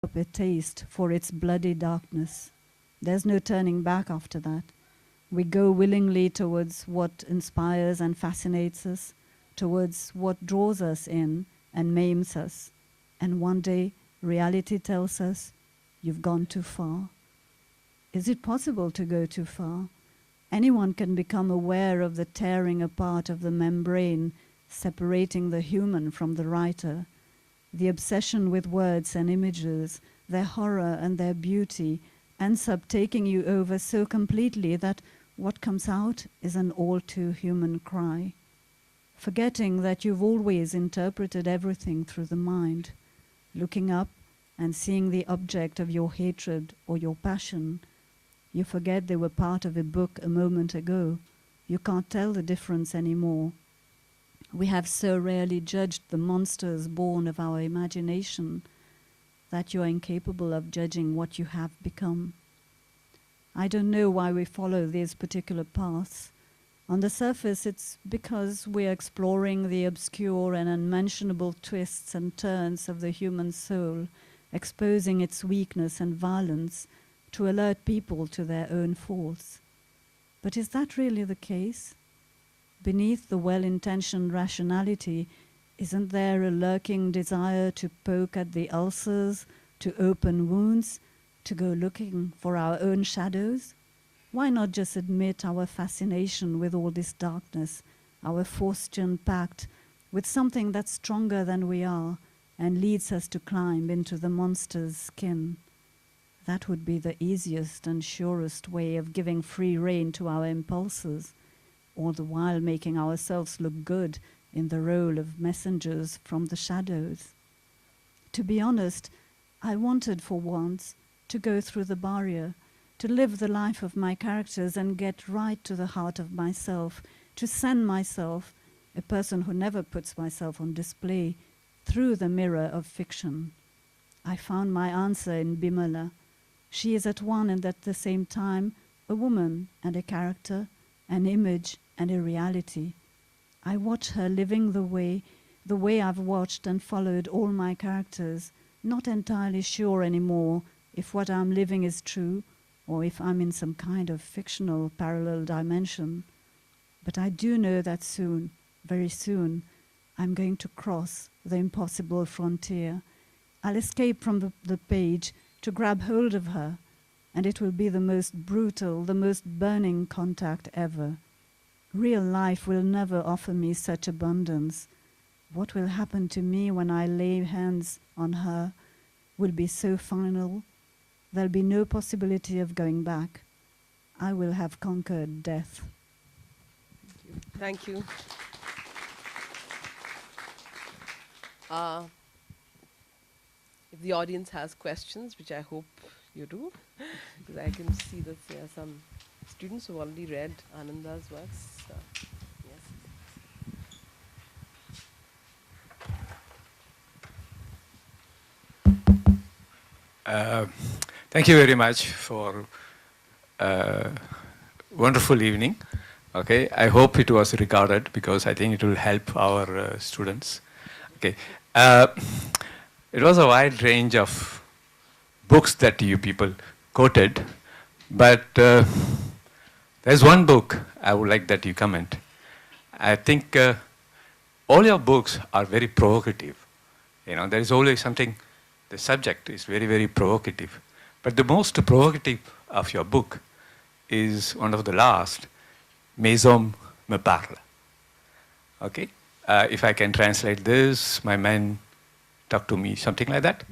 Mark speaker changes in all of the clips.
Speaker 1: a taste for its bloody darkness. There's no turning back after that. We go willingly towards what inspires and fascinates us, towards what draws us in and maims us. And one day, reality tells us, you've gone too far. Is it possible to go too far? Anyone can become aware of the tearing apart of the membrane, separating the human from the writer. The obsession with words and images, their horror and their beauty, ends up taking you over so completely that what comes out is an all too human cry. Forgetting that you've always interpreted everything through the mind, looking up and seeing the object of your hatred or your passion, you forget they were part of a book a moment ago. You can't tell the difference anymore. We have so rarely judged the monsters born of our imagination that you are incapable of judging what you have become. I don't know why we follow these particular paths. On the surface, it's because we're exploring the obscure and unmentionable twists and turns of the human soul, exposing its weakness and violence to alert people to their own faults. But is that really the case? Beneath the well-intentioned rationality, isn't there a lurking desire to poke at the ulcers, to open wounds, to go looking for our own shadows? Why not just admit our fascination with all this darkness, our Faustian pact with something that's stronger than we are and leads us to climb into the monster's skin? That would be the easiest and surest way of giving free rein to our impulses, all the while making ourselves look good in the role of messengers from the shadows. To be honest, I wanted for once to go through the barrier, to live the life of my characters and get right to the heart of myself, to send myself, a person who never puts myself on display, through the mirror of fiction. I found my answer in Bimala. She is at one and at the same time a woman and a character, an image and a reality. I watch her living the way I've watched and followed all my characters, not entirely sure anymore if what I'm living is true or if I'm in some kind of fictional parallel dimension. But I do know that soon, very soon, I'm going to cross the impossible frontier. I'll escape from the page to grab hold of her, and it will be the most brutal, the most burning contact ever. Real life will never offer me such abundance. What will happen to me when I lay hands on her will be so final, there'll be no possibility of going back. I will have conquered death.
Speaker 2: Thank you. If the audience has questions, which I hope you do, because I can see that there are some students who already read Ananda's works.
Speaker 3: Yes. Thank you very much for wonderful evening. Okay, I hope it was recorded because I think it will help our students. Okay, it was a wide range of books that you people quoted, but there's one book I would like that you comment. I think all your books are very provocative. You know, there is always something, the subject is very, very provocative. But the most provocative of your book is one of the last, Mes hommes me parlent. Okay? If I can translate this, my men talk to me, something like that.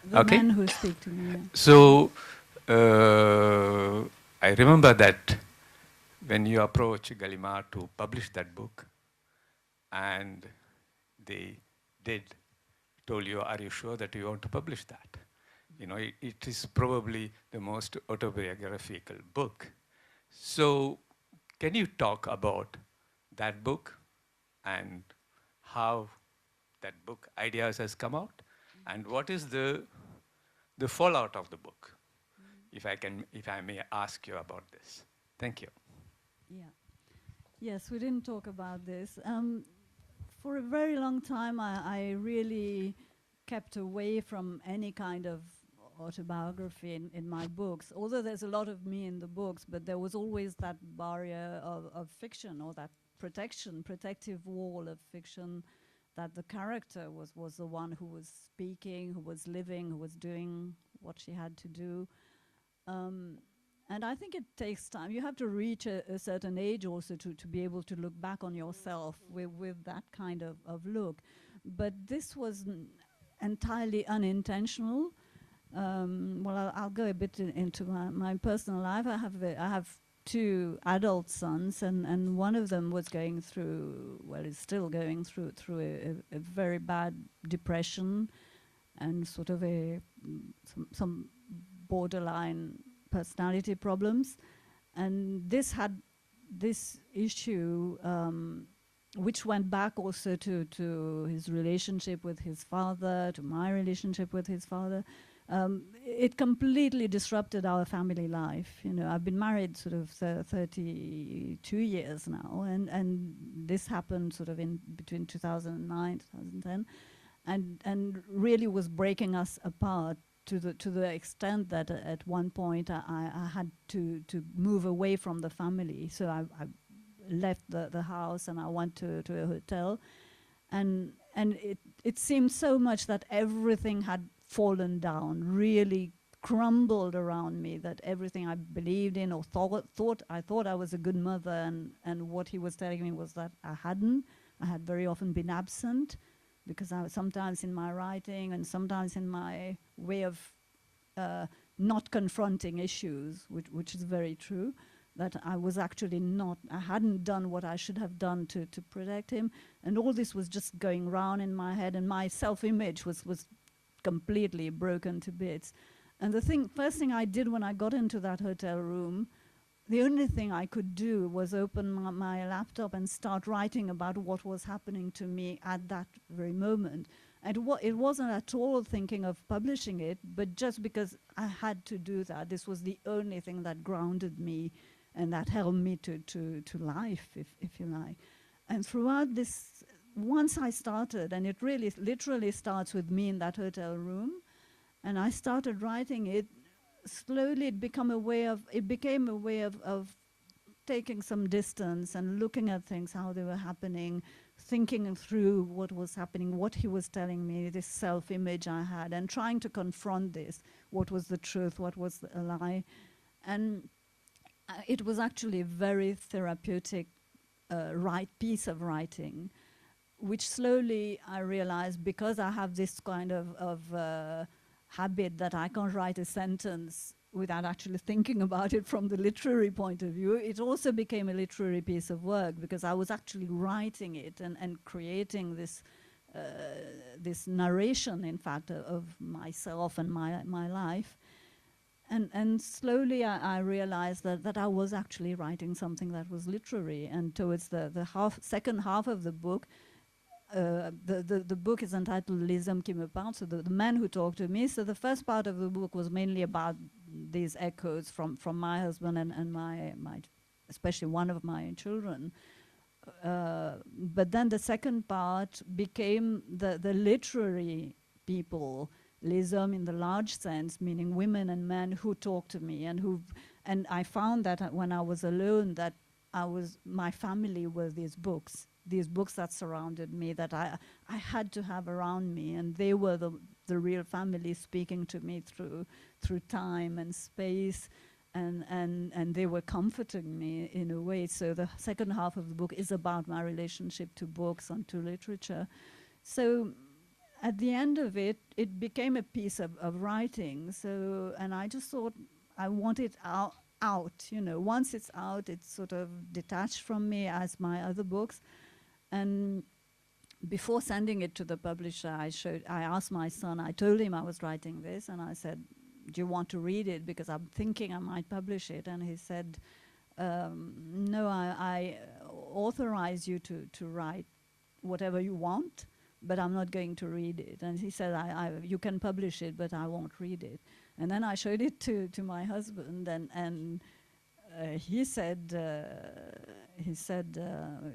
Speaker 1: The
Speaker 3: okay?
Speaker 1: men who speak to me. Yeah.
Speaker 3: So, I remember that when you approached Gallimard to publish that book, and they told you, are you sure that you want to publish that? You know, it is probably the most autobiographical book. So, can you talk about that book and how that book ideas has come out, and what is the fallout of the book? If I may ask you about this. Thank you.
Speaker 1: Yeah. Yes, we didn't talk about this. For a very long time, I really kept away from any kind of autobiography in my books. Although there's a lot of me in the books, but there was always that barrier of fiction, or that protective wall of fiction, that the character was the one who was speaking, who was living, who was doing what she had to do. And I think it takes time. You have to reach a certain age also to be able to look back on yourself with that kind of look. But this was entirely unintentional. Well, I'll go a bit into my personal life. I have two adult sons, and one of them was going through, well, is still going through a very bad depression, and sort of some borderline personality problems. And this issue, which went back also to his relationship with his father, to my relationship with his father. It completely disrupted our family life. You know, I've been married sort of 32 years now, and this happened sort of in between 2009, 2010, and really was breaking us apart to the extent that at one point I had to move away from the family. So I left the house and I went to a hotel, and it seemed so much that everything had fallen down, really crumbled around me, that everything I believed in or thought I was a good mother, and what he was telling me was that I hadn't. I had very often been absent, because I was sometimes in my writing and sometimes in my way of not confronting issues, which is very true, that I was actually not, I hadn't done what I should have done to protect him. And all this was just going round in my head, and my self-image was completely broken to bits. And the first thing I did when I got into that hotel room, the only thing I could do was open my laptop and start writing about what was happening to me at that very moment. And it wasn't at all thinking of publishing it, but just because I had to do that. This was the only thing that grounded me and that held me to life, if you like. And throughout this, once I started, and it really literally starts with me in that hotel room, and I started writing it, slowly it became a way of taking some distance and looking at things, how they were happening, thinking through what was happening, what he was telling me, this self-image I had, and trying to confront this, what was the truth, what was a lie. And it was actually a very therapeutic piece of writing, which slowly I realized, because I have this kind of habit that I can't write a sentence without actually thinking about it from the literary point of view, it also became a literary piece of work, because I was actually writing it and creating this narration, in fact, of myself and my life. And slowly I realized that I was actually writing something that was literary. And towards the second half of the book, the book is entitled Les Hommes qui me parlent, so the men who talk to me. So the first part of the book was mainly about these echoes from my husband and my especially one of my children. But then the second part became the literary people, les hommes in the large sense, meaning women and men who talk to me, and I found that when I was alone, that my family were these books that surrounded me, that I had to have around me, and they were the real family speaking to me through time and space, and they were comforting me in a way. So the second half of the book is about my relationship to books and to literature. So at the end of it, it became a piece of writing. So, and I just thought I want it out. You know, once it's out, it's sort of detached from me as my other books. And before sending it to the publisher, I asked my son, I told him I was writing this, and I said, do you want to read it? Because I'm thinking I might publish it. And he said, no, I authorize you to write whatever you want, but I'm not going to read it. And he said, you can publish it, but I won't read it. And then I showed it to my husband, and he said,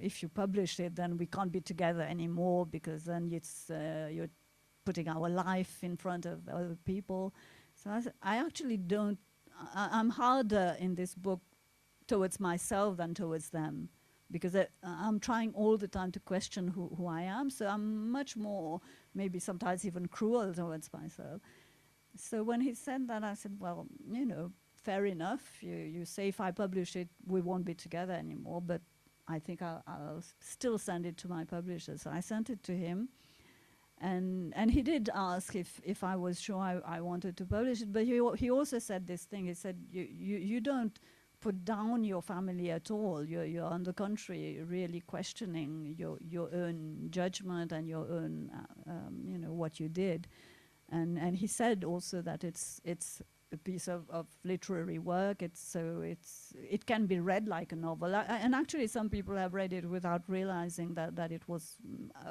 Speaker 1: if you publish it, then we can't be together anymore, because then you're putting our life in front of other people. So I actually don't, I'm harder in this book towards myself than towards them, because I'm trying all the time to question who I am, so I'm much more, maybe sometimes even cruel towards myself. So when he said that, I said, well, you know, fair enough. You say if I publish it, we won't be together anymore, but I think I'll still send it to my publisher. So I sent it to him. And he did ask if I was sure I wanted to publish it, but he also said this thing. He said, you don't put down your family at all. You're on the contrary, really questioning your own judgment and your own, you know, what you did. And he said also that it's a piece of literary work. It can be read like a novel. And actually some people have read it without realizing that it was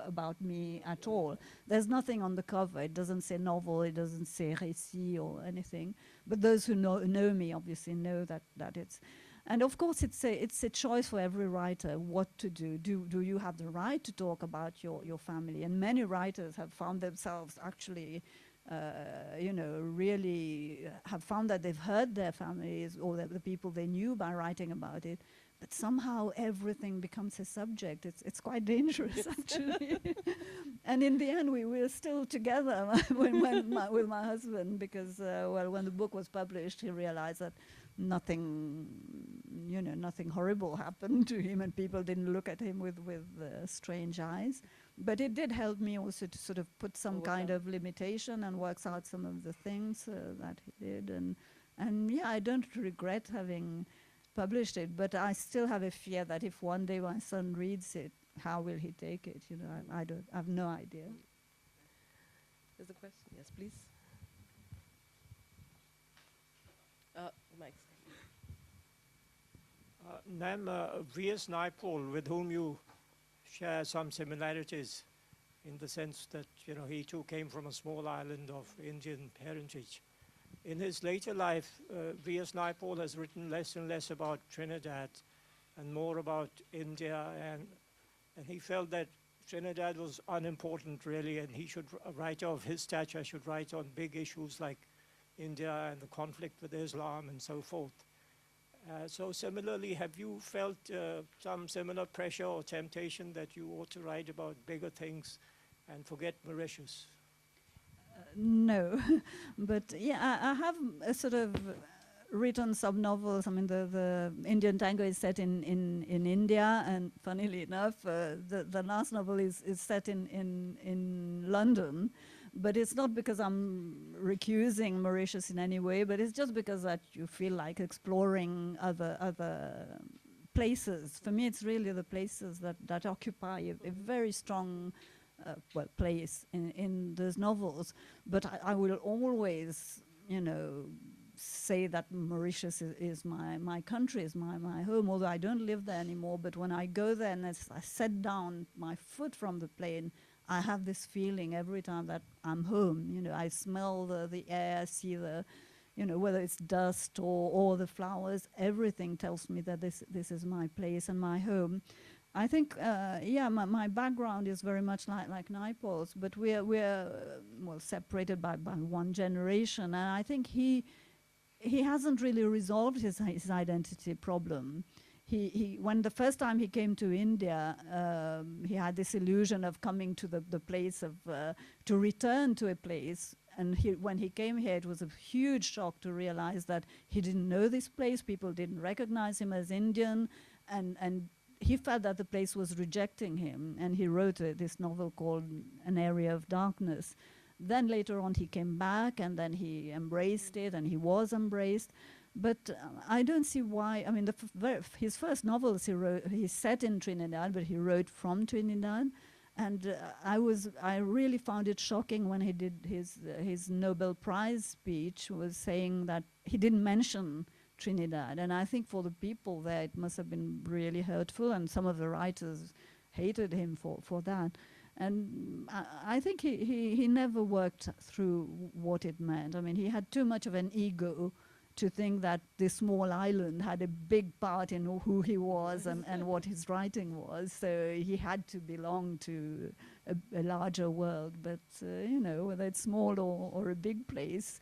Speaker 1: about me at all. There's nothing on the cover. It doesn't say novel, it doesn't say récit or anything. But those who know me obviously know that it's... And of course it's a choice for every writer what to do. Do you have the right to talk about your family? And many writers have found themselves actually you know, really have found that they've hurt their families or the people they knew by writing about it, but somehow everything becomes a subject. It's quite dangerous, actually. And in the end, we were still together with my husband, because, well, when the book was published, he realized that nothing, you know, nothing horrible happened to him, and people didn't look at him with strange eyes. But it did help me also to sort of put some kind of limitation and works out some of the things that he did. And yeah, I don't regret having published it, but I still have a fear that if one day my son reads it, how will he take it? You know, I have no idea.
Speaker 2: There's a question. Yes, please. Mike's.
Speaker 4: Ma'am, V.S. Naipaul, with whom you share some similarities in the sense that, you know, he too came from a small island of Indian parentage. In his later life, V.S. Naipaul has written less and less about Trinidad and more about India, and he felt that Trinidad was unimportant, really, and he should, a writer of his stature should write on big issues like India and the conflict with Islam and so forth. So similarly, have you felt some similar pressure or temptation that you ought to write about bigger things and forget Mauritius?
Speaker 1: No, but yeah, I have sort of written some novels. I mean, the Indian Tango is set in India, and funnily enough, the last novel is set in London. But it's not because I'm recusing Mauritius in any way, but it's just because that you feel like exploring other places. For me, it's really the places that occupy a very strong well, place in those novels. But I will always, you know, say that Mauritius is my country, is my home, although I don't live there anymore. But when I go there and as I set down my foot from the plane, I have this feeling every time that I'm home. You know, I smell the air, see the, you know, whether it's dust or the flowers, everything tells me that this is my place and my home. I think, yeah, my background is very much like Naipaul's, but we're well, separated by one generation, and I think he hasn't really resolved his identity problem. When the first time he came to India, he had this illusion of coming to the place of, to return to a place. And when he came here, it was a huge shock to realize that he didn't know this place, people didn't recognize him as Indian, and he felt that the place was rejecting him. And he wrote this novel called An Area of Darkness. Then later on he came back, and then he embraced it, and he was embraced. But I don't see why. I mean, his first novels he's set in Trinidad, but he wrote from Trinidad, and I really found it shocking when he did his Nobel Prize speech, was saying that he didn't mention Trinidad, and I think for the people there it must have been really hurtful, and some of the writers hated him for that. And I think he never worked through what it meant. I mean, he had too much of an ego to think that this small island had a big part in who he was and what his writing was. So he had to belong to a larger world. But, you know, whether it's small or a big place,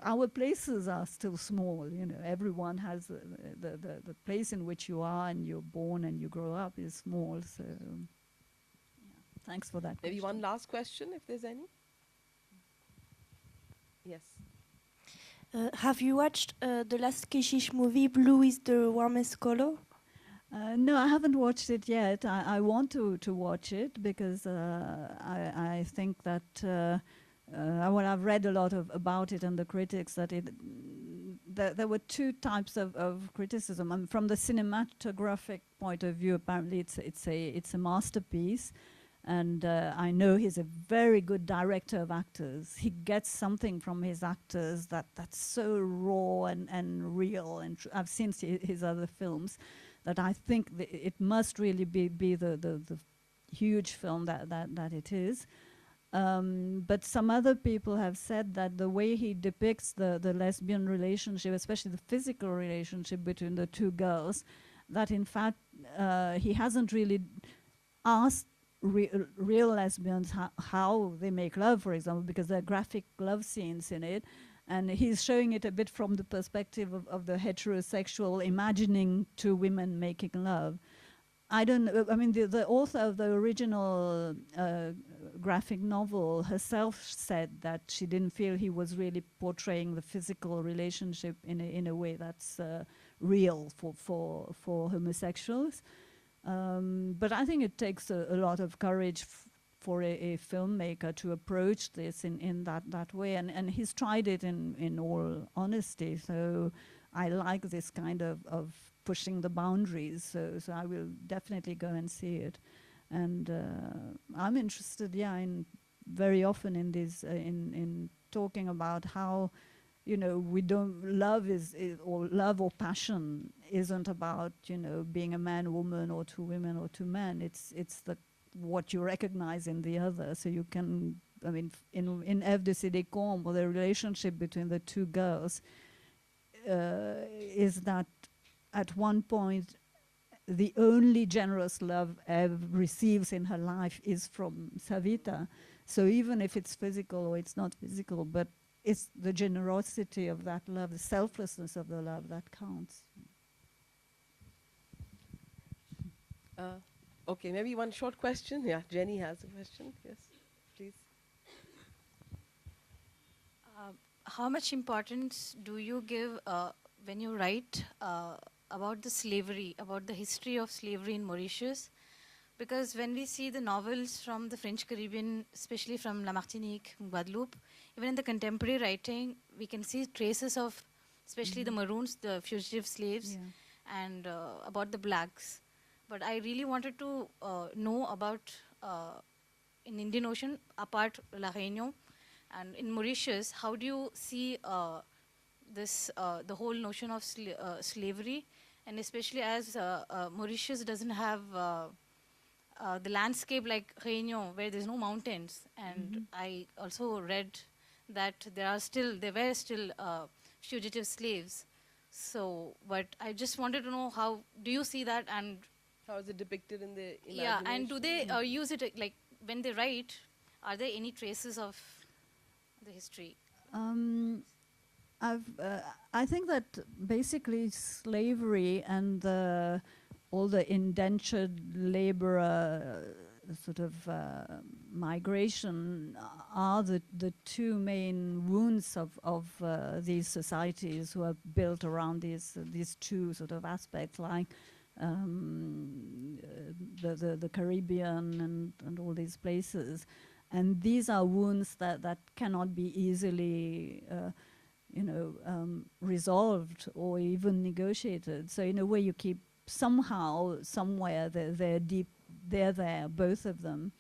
Speaker 1: our places are still small. Everyone has the place in which you are and you're born and you grow up is small. So, thanks for that.
Speaker 2: Maybe
Speaker 1: question.
Speaker 2: one last question, if there's any. Yes.
Speaker 5: Have you watched the last Keshish movie, Blue is the Warmest Color?
Speaker 1: No, I haven't watched it yet. I want to watch it because I think that I've read a lot about it and the critics that there were two types of criticism. From the cinematographic point of view, apparently it's a masterpiece. And I know he's a very good director of actors. He gets something from his actors that's so raw and real. And I've seen his other films, that I think it must really be the huge film that it is. But some other people have said that the way he depicts the lesbian relationship, especially the physical relationship between the two girls, that in fact he hasn't really asked real lesbians how they make love, for example, because there are graphic love scenes in it. And he's showing it a bit from the perspective of the heterosexual imagining two women making love. I don't know. I mean, the author of the original graphic novel herself said that she didn't feel he was really portraying the physical relationship in a way that's real for homosexuals. But I think it takes a lot of courage for a filmmaker to approach this in that way, and he's tried it in all honesty. So I like this kind of pushing the boundaries. So I will definitely go and see it, and I'm interested, in very often in this in talking about how we don't love or love or passion isn't about being a man, woman, or two women or two men. It's what you recognize in the other. So you can, in Eve de Sédécombre, the relationship between the two girls is that at one point the only generous love Eve receives in her life is from Savita. So even if it's physical or it's not physical, but it's the generosity of that love, the selflessness of the love that counts.
Speaker 2: Okay, maybe one short question. Yeah, Jenny has a question. Yes, please.
Speaker 6: How much importance do you give when you write about the slavery, about the history of slavery in Mauritius? Because when we see the novels from the French Caribbean, especially from La Martinique, Guadeloupe, even in the contemporary writing, we can see traces of, especially the Maroons, the fugitive slaves, and about the blacks. But I really wanted to know about, in Indian Ocean, apart La Réunion, and in Mauritius, how do you see this, the whole notion of slavery, and especially as Mauritius doesn't have the landscape like Réunion, where there's no mountains. And I also read that there were still fugitive slaves. So, but I just wanted to know, how do you see that, and
Speaker 2: how is it depicted in the imagination?
Speaker 6: Yeah, and do they use it like when they write? Are there any traces of the history?
Speaker 1: I think that basically slavery and all the indentured labor sort of migration are the two main wounds of these societies who are built around these two sort of aspects, like the Caribbean and all these places. And these are wounds that cannot be easily resolved or even negotiated. So in a way you keep somehow, somewhere, they're deep, they're there, both of them.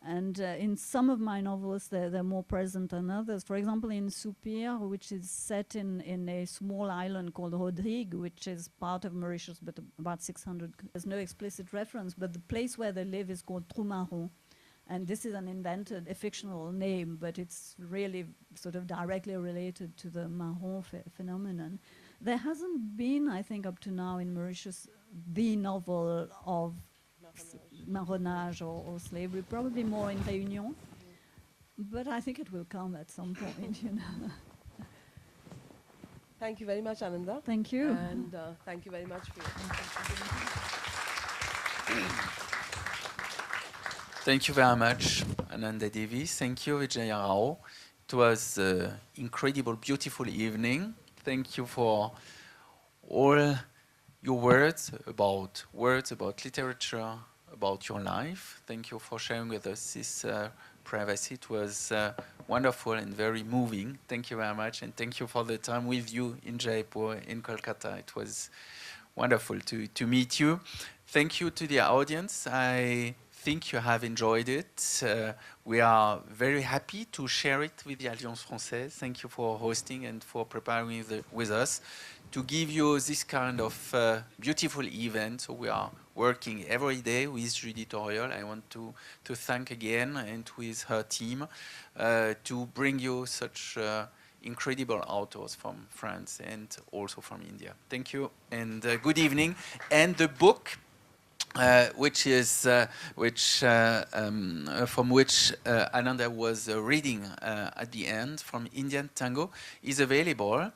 Speaker 1: And in some of my novels, they're more present than others. For example, in Soupir, which is set in a small island called Rodrigue, which is part of Mauritius, but about 600. There's no explicit reference, but the place where they live is called Troumaron. And this is an invented, a fictional name, but it's really sort of directly related to the marron phenomenon. There hasn't been, I think, up to now in Mauritius, the novel of marronnage or slavery, probably more in Réunion. But I think it will come at some point,
Speaker 2: Thank you very much, Ananda.
Speaker 1: Thank you.
Speaker 2: And thank you very much for your
Speaker 7: Thank you very much, Ananda Devi. Thank you, Vijaya Rao. It was an incredible, beautiful evening. Thank you for all your words about literature, about your life. Thank you for sharing with us this privacy. It was wonderful and very moving. Thank you very much, and thank you for the time with you in Jaipur, in Kolkata. It was wonderful to meet you. Thank you to the audience. I think you have enjoyed it. We are very happy to share it with the Alliance Française. Thank you for hosting and for preparing with us to give you this kind of beautiful event. So we are working every day with Judith Oriol. I want to thank again and with her team to bring you such incredible authors from France and also from India. Thank you and good evening. And the book from which Ananda was reading at the end, from Indian Tango, is available.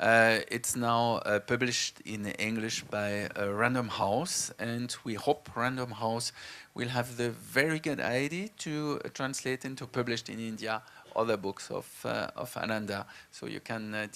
Speaker 7: It's now published in English by Random House, and we hope Random House will have the very good idea to translate and to publish in India other books of Ananda, so you can